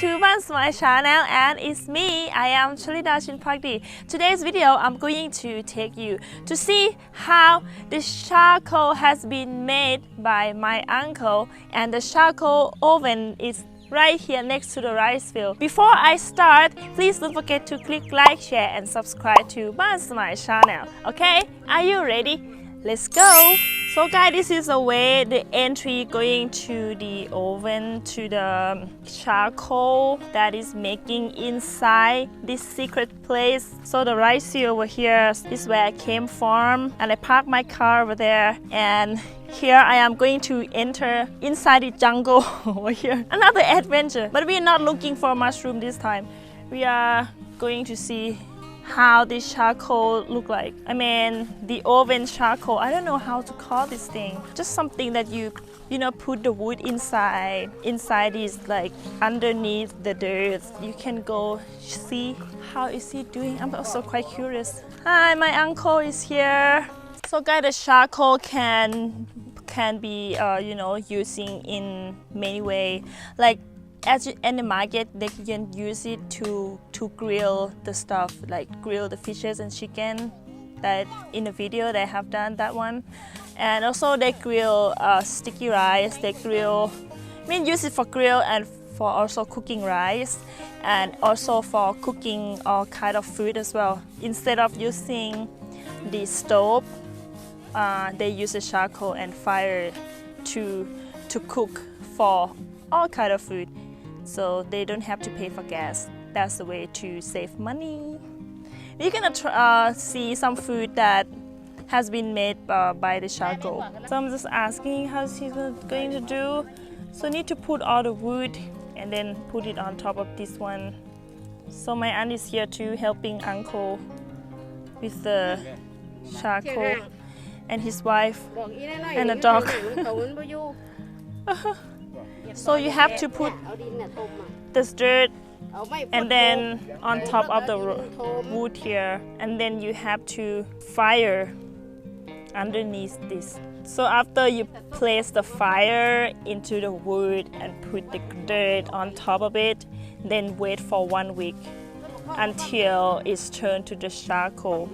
welcome to my channel, and it's me. I am Chalida. Today's video I'm going to take you to see how the charcoal has been made by my uncle, and the charcoal oven is right here next to the rice field. Before I start, please don't forget to click like, share and subscribe to my channel. Okay, are you ready? Let's go! So guys, this is the way the entry going to the oven, to the charcoal that is making inside this secret place. So the rice field over here is where I came from, and I parked my car over there, and here I am going to enter inside the jungle over here. Another adventure, but we are not looking for a mushroom this time. We are going to see how this charcoal look like. I mean, the oven charcoal. I don't know how to call this thing. Just something that you put the wood inside. Inside is like underneath the dirt. You can go see how is he doing. I'm also quite curious. Hi, my uncle is here. So guys, the charcoal can be using in many ways. Like in the market, they can use it to grill the stuff, like grill the fishes and chicken. That in the video they have done that one, and also they grill sticky rice. They grill, use it for grill and for also cooking rice, and also for cooking all kind of food as well. Instead of using the stove, they use the charcoal and fire to cook for all kind of food. So they don't have to pay for gas. That's the way to save money. We're gonna see some food that has been made by the charcoal. So I'm just asking how he's going to do. So need to put all the wood and then put it on top of this one. So my aunt is here too, helping uncle with the charcoal, and his wife and a dog. So you have to put this dirt and then on top of the wood here, and then you have to fire underneath this. So after you place the fire into the wood and put the dirt on top of it, then wait for 1 week until it's turned to the charcoal.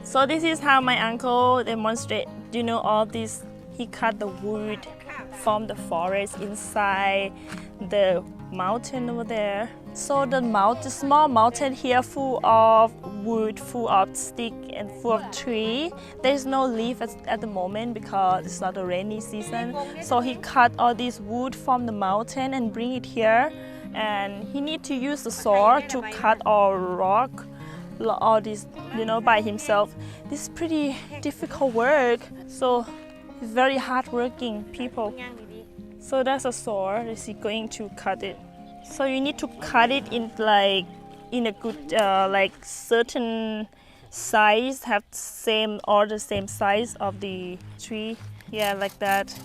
So this is how my uncle demonstrate. All this, he cut the wood from the forest inside the mountain over there. So the small mountain here full of wood, full of stick and full of tree. There's no leaf at the moment because it's not a rainy season. So he cut all this wood from the mountain and bring it here, and he need to use the saw to cut all rock, all this by himself. This is pretty difficult work. So it's very hard-working people. So that's a saw. Is he going to cut it? So you need to cut it in a good certain size, have the same size of the tree. Yeah, like that.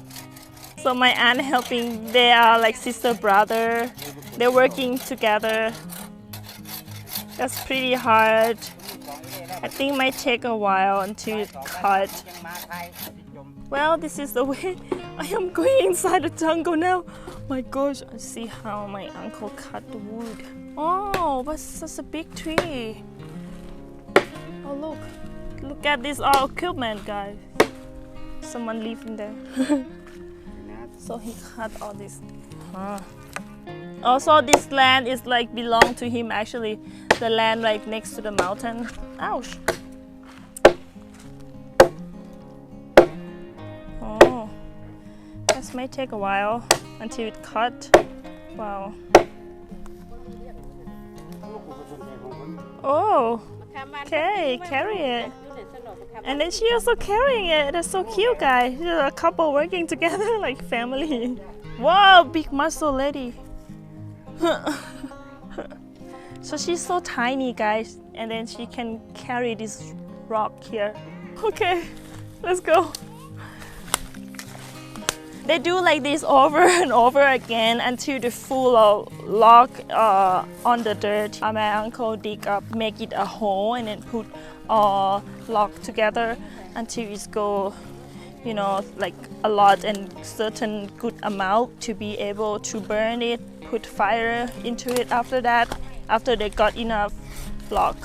So my aunt helping. They are like sister brother. They're working together. That's pretty hard. I think it might take a while until it's cut. Well, this is the way. I am going inside the jungle now. My gosh, I see how my uncle cut the wood. Oh, but such a big tree. Oh, look at this all equipment, guys. Someone living there. So he cut all this. Also, this land is belong to him actually. The land next to the mountain. Ouch. Oh, this may take a while until it cut. Wow. Oh, okay, carry it. And then she also carrying it. That's so cute, guys. There's a couple working together like family. Wow, big muscle lady. So she's so tiny, guys, and then she can carry this rock here. Okay, let's go. They do like this over and over again until the full log on the dirt. My uncle dig up, make it a hole, and then put all log together until it's go you know, like a lot and certain good amount to be able to burn it, put fire into it after that, after they got enough block.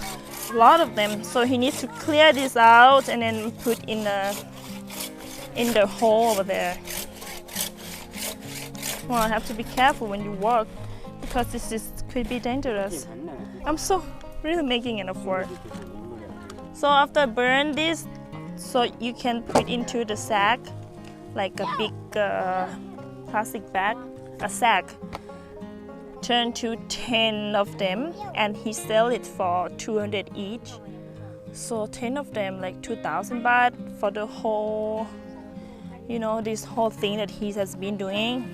A lot of them, so he needs to clear this out and then put in the hole over there. Well, I have to be careful when you walk because could be dangerous. I'm so really making an effort. So after burn this, so you can put into the sack, like a big plastic bag, a sack. Turn to 10 of them, and he sell it for 200 each. So 10 of them, like 2,000 baht for the whole, you know, this whole thing that he has been doing.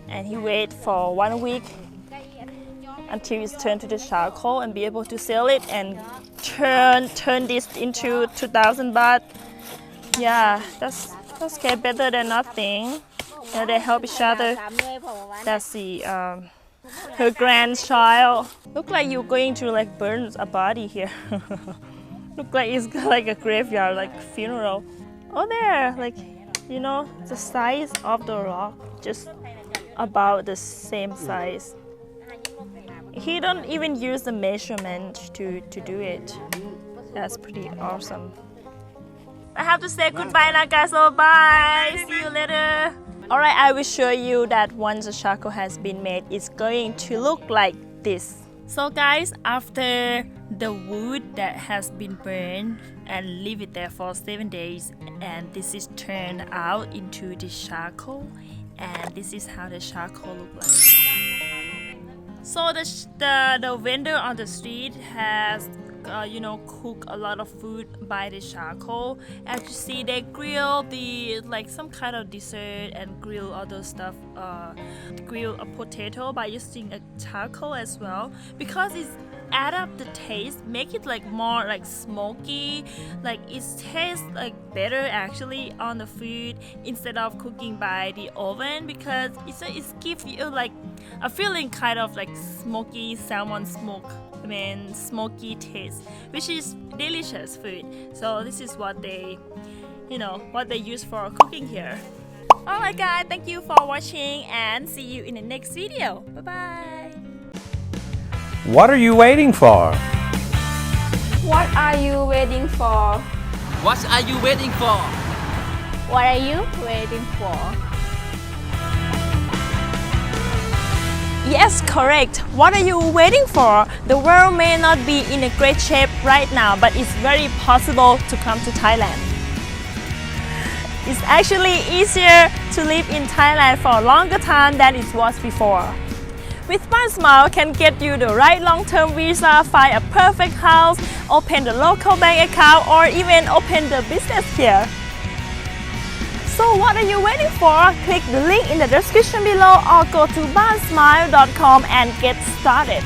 And he wait for 1 week until it's turned to the charcoal and be able to sell it and turn this into 2,000 baht. Yeah, that's okay, better than nothing. You know, they help each other. That's the her grandchild. Look like you're going to like burn a body here. Look like it's like a graveyard, like funeral. Oh, there, like, you know, the size of the rock, just about the same size. He don't even use the measurement to do it. That's pretty awesome. I have to say goodbye now, guys. So bye. See you later. Alright, I will show you that once the charcoal has been made, it's going to look like this. So guys, after the wood that has been burned and leave it there for 7 days, and this is turned out into the charcoal, and this is how the charcoal look like. So the vendor on the street has you know, cook a lot of food by the charcoal. As you see, they grill the like some kind of dessert and grill other stuff, grill a potato by using a charcoal as well, because it's add up the taste, make it like more like smoky, like it tastes like better actually on the food instead of cooking by the oven, because it gives you like a feeling kind of like smoky salmon smoke. I mean smoky taste, which is delicious food. So this is what they, you know, what they use for cooking here. Alright guys, thank you for watching and see you in the next video. Bye bye. What are you waiting for? What are you waiting for? What are you waiting for? What are you waiting for? Yes, correct. What are you waiting for? The world may not be in a great shape right now, but it's very possible to come to Thailand. It's actually easier to live in Thailand for a longer time than it was before. With One Smile can get you the right long-term visa, find a perfect house, open the local bank account, or even open the business here. So what are you waiting for? Click the link in the description below or go to bansmile.com and get started.